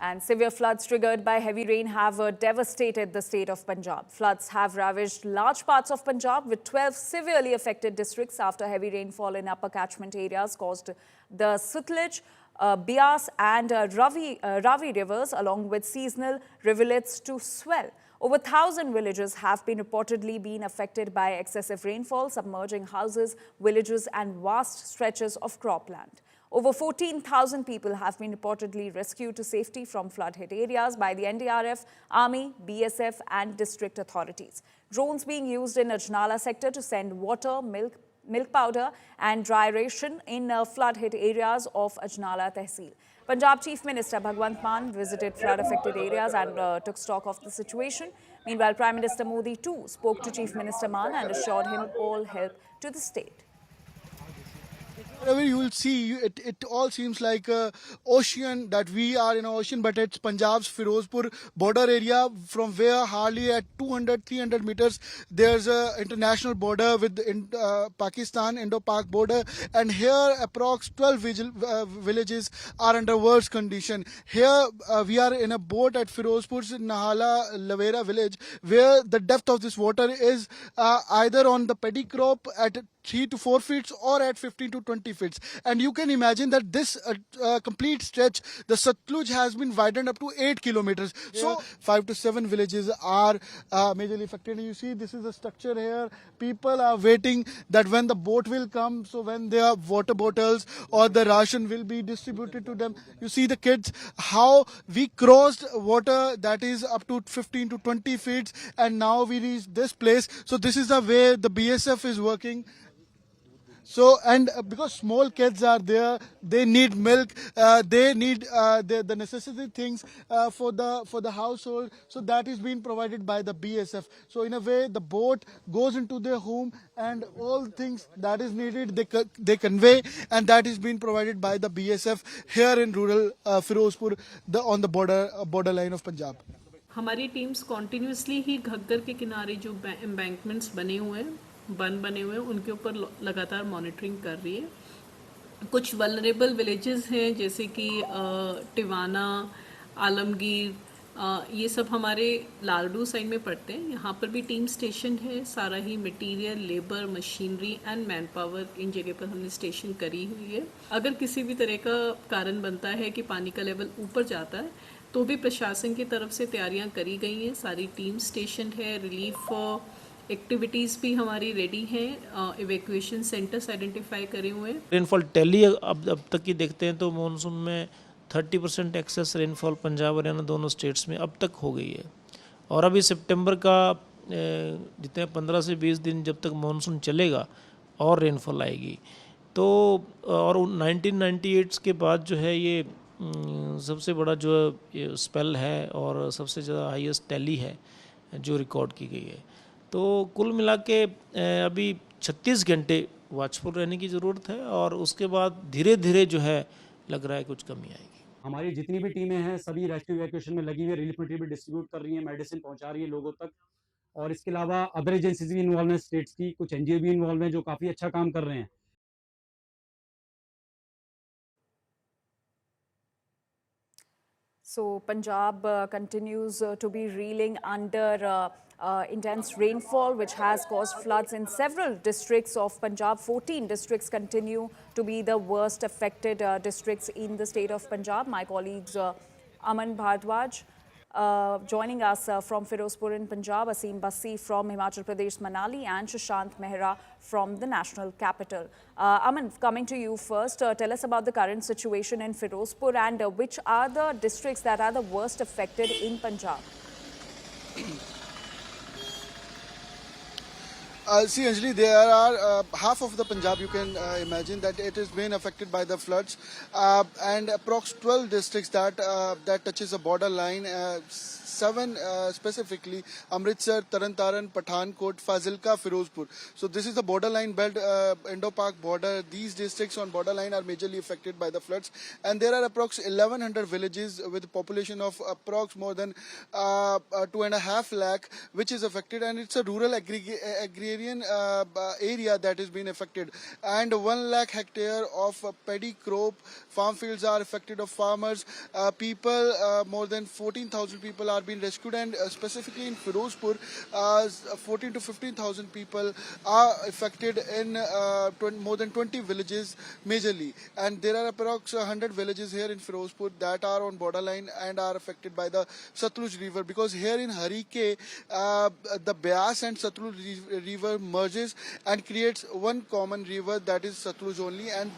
And severe floods triggered by heavy rain have devastated the state of Punjab. Floods have ravaged large parts of Punjab, with 12 severely affected districts after heavy rainfall in upper catchment areas caused the Sutlej, Bias and Ravi rivers, along with seasonal rivulets, to swell. Over 1,000 villages have been reportedly been affected by excessive rainfall, submerging houses, villages and vast stretches of cropland. Over 14,000 people have been reportedly rescued to safety from flood-hit areas by the NDRF, Army, BSF and district authorities. Drones being used in Ajnala sector to send water, milk powder and dry ration in flood-hit areas of Ajnala Tehsil. Punjab Chief Minister Bhagwant Mann visited flood-affected areas and took stock of the situation. Meanwhile, Prime Minister Modi too spoke to Chief Minister Mann and assured him all help to the state. Wherever you will see, it all seems like a ocean, that we are in an ocean, but it's Punjab's Firozpur border area, from where hardly at 200-300 meters there's a international border with Pakistan, Indo-Pak border, and here approx 12 villages are under worst condition. Here we are in a boat at Firozpur's Nahala Lavera village, where the depth of this water is either on the paddy crop at 3 to 4 feet or at 15 to 20 feet. And you can imagine that this complete stretch, the Satluj has been widened up to 8 kilometers. Yeah. So 5 to 7 villages are majorly affected. And you see, this is a structure here. People are waiting that when the boat will come, so when their water bottles or the ration will be distributed to them. You see the kids, how we crossed water that is up to 15 to 20 feet, and now we reach this place. So this is the way the BSF is working. So, and because small kids are there, they need milk, they need the necessary things for the household. So that is being provided by the BSF. So in a way, the boat goes into their home, and all things that is needed they convey, and that is being provided by the BSF here in rural Firozpur, on the borderline of Punjab. हमारी teams continuously ही घग्गर के किनारे जो embankments बने हुए हैं, बने हुए हैं, उनके ऊपर लगातार मॉनिटरिंग कर रही है। कुछ वल्नरेबल विलेजेस हैं जैसे कि टिवाना, आलमगीर, ये सब हमारे लालडू साइड में पड़ते हैं। यहाँ पर भी टीम स्टेशन है। सारा ही material, labour, machinery and manpower इन जगह पर हमने स्टेशन करी हुई है। अगर किसी भी तरह का कारण बनता है कि पानी का लेवल ऊपर जाता है, तो भी प्रशासन की तरफ से तैयारियां करी गई हैं। सारी टीम स्टेशन है, रिलीफ एक्टिविटीज़ भी हमारी रेडी हैं, इवैक्यूएशन सेंटर्स आइडेंटिफाई करे हुए हैं। रेनफॉल टैली अब तक की देखते हैं तो मानसून में 30% एक्सेस रेनफॉल पंजाब हरियाणा दोनों स्टेट्स में अब तक हो गई है। और अभी सितंबर का जितने 15 से 20 दिन जब तक मानसून चलेगा और रेनफॉल आएगी, तो और 1998 के बाद जो है ये सबसे बड़ा जो ये स्पेल है और सबसे ज़्यादा हाईएस्ट टैली है जो रिकॉर्ड की गई है। तो कुल मिला के अभी 36 घंटे वॉचफुल रहने की ज़रूरत है, और उसके बाद धीरे धीरे जो है लग रहा है कुछ कमी आएगी। हमारी जितनी भी टीमें हैं सभी रेस्क्यू इवैक्यूएशन में लगी हुई है, रिलीफ मटेरियल डिस्ट्रीब्यूट कर रही हैं, मेडिसिन पहुंचा रही है लोगों तक। और इसके अलावा अदर एजेंसीज भी इन्वॉल्व हैं, स्टेट्स की कुछ एनजीओ भी इन्वॉल्व हैं जो काफ़ी अच्छा काम कर रहे हैं। So Punjab continues to be reeling under intense rainfall, which has caused floods in several districts of Punjab. 14 districts continue to be the worst affected districts in the state of Punjab. My colleagues Aman Bhardwaj joining us from Firozpur in Punjab, Asim Bassi from Himachal Pradesh, Manali, and Shashant Mehra from the national capital. Aman, coming to you first, tell us about the current situation in Firozpur and which are the districts that are the worst affected in Punjab. See, Anjali, there are half of the Punjab, you can imagine that it has been affected by the floods, and approx 12 districts that touches a borderline, 7 specifically, Amritsar, Taran, Pathankot, Fazilka, Firozpur. So this is the borderline belt, Indo-Pak border. These districts on borderline are majorly affected by the floods, and there are approx 1100 villages with a population of approx more than 2.5 lakh, which is affected, and it's a rural agrarian riparian area that has been affected, and 1 lakh hectare of paddy crop farm fields are affected of farmers. People, more than 14,000 people are being rescued, and specifically in Firozpur, 14 to 15,000 people are affected in more than 20 villages majorly, and there are approx 100 villages here in Firozpur that are on borderline and are affected by the Satluj river, because here in Harike the Beas and Satluj river merges and creates one common river, that is Satluj only, and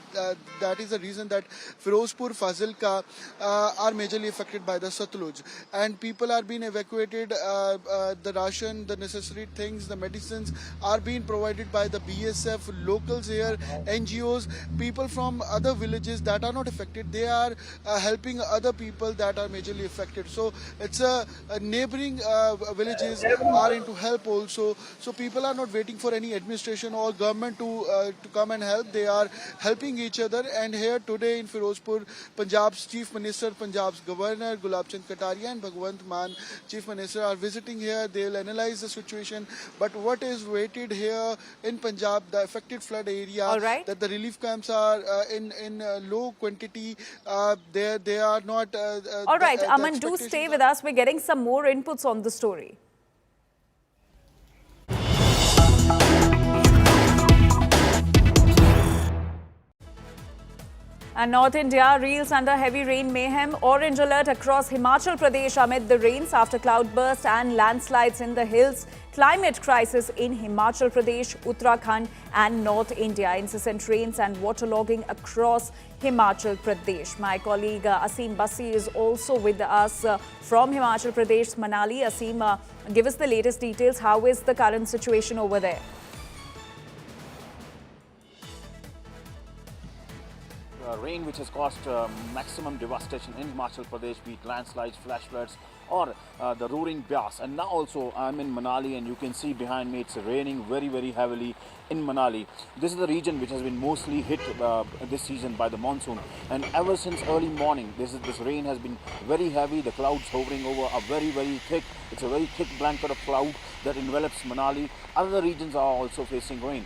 that is the reason that Firozpur, Fazilka are majorly affected by the Satluj, and people are being evacuated. The ration, the necessary things, the medicines are being provided by the BSF, locals here, NGOs, people from other villages that are not affected. They are helping other people that are majorly affected. So it's a neighboring villages are into help also. So people are not waiting for any administration or government to come and help. They are helping each other. And here today in Firozpur, Punjab's Chief Minister, Punjab's Governor Gulab Chand Kataria and Bhagwant Mann, Chief Minister, are visiting here. They will analyze the situation. But what is waited here in Punjab, the affected flood area, All right. that the relief camps are in low quantity. They are not. All right, the Aman, do expectations stay are- with us. We're getting some more inputs on the story. And North India reels under heavy rain mayhem. Orange alert across Himachal Pradesh amid the rains after cloudburst and landslides in the hills. Climate crisis in Himachal Pradesh, Uttarakhand and North India. Incessant rains and waterlogging across Himachal Pradesh. My colleague Aseem Basi is also with us from Himachal Pradesh, Manali. Aseem, give us the latest details. How is the current situation over there? Rain which has caused maximum devastation in Himachal Pradesh, be it landslides, flash floods or the roaring Beas. And now also I'm in Manali, and you can see behind me it's raining very heavily in Manali. This is the region which has been mostly hit this season by the monsoon, and ever since early morning this rain has been very heavy. The clouds hovering over are very thick. It's a very thick blanket of cloud that envelops Manali. Other regions are also facing rain.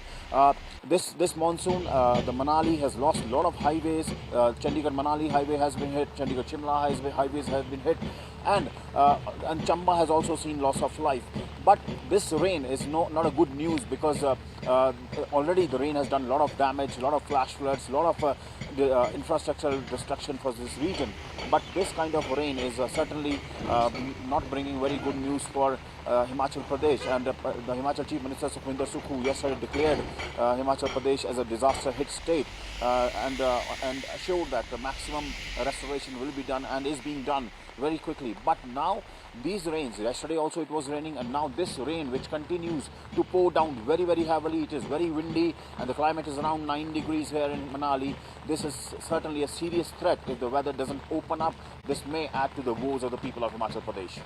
This monsoon, the Manali has lost a lot of highways. Chandigarh-Manali highway has been hit. Chandigarh-Shimla highways have been hit, and Chamba has also seen loss of life. But this rain is not a good news, because already the rain has done a lot of damage, a lot of flash floods, a lot of infrastructural destruction for this region. But this kind of rain is certainly not bringing very good news for Himachal Pradesh. And the Himachal Chief Minister Sukhwinder Sukhu yesterday declared Himachal Pradesh as a disaster hit state, and assured that the maximum restoration will be done and is being done very quickly. But now these rains, yesterday also it was raining, and now this rain which continues to pour down very heavily. It is very windy, and the climate is around 9 degrees here in Manali. This is certainly a serious threat. If the weather doesn't open up, this may add to the woes of the people of Himachal Pradesh.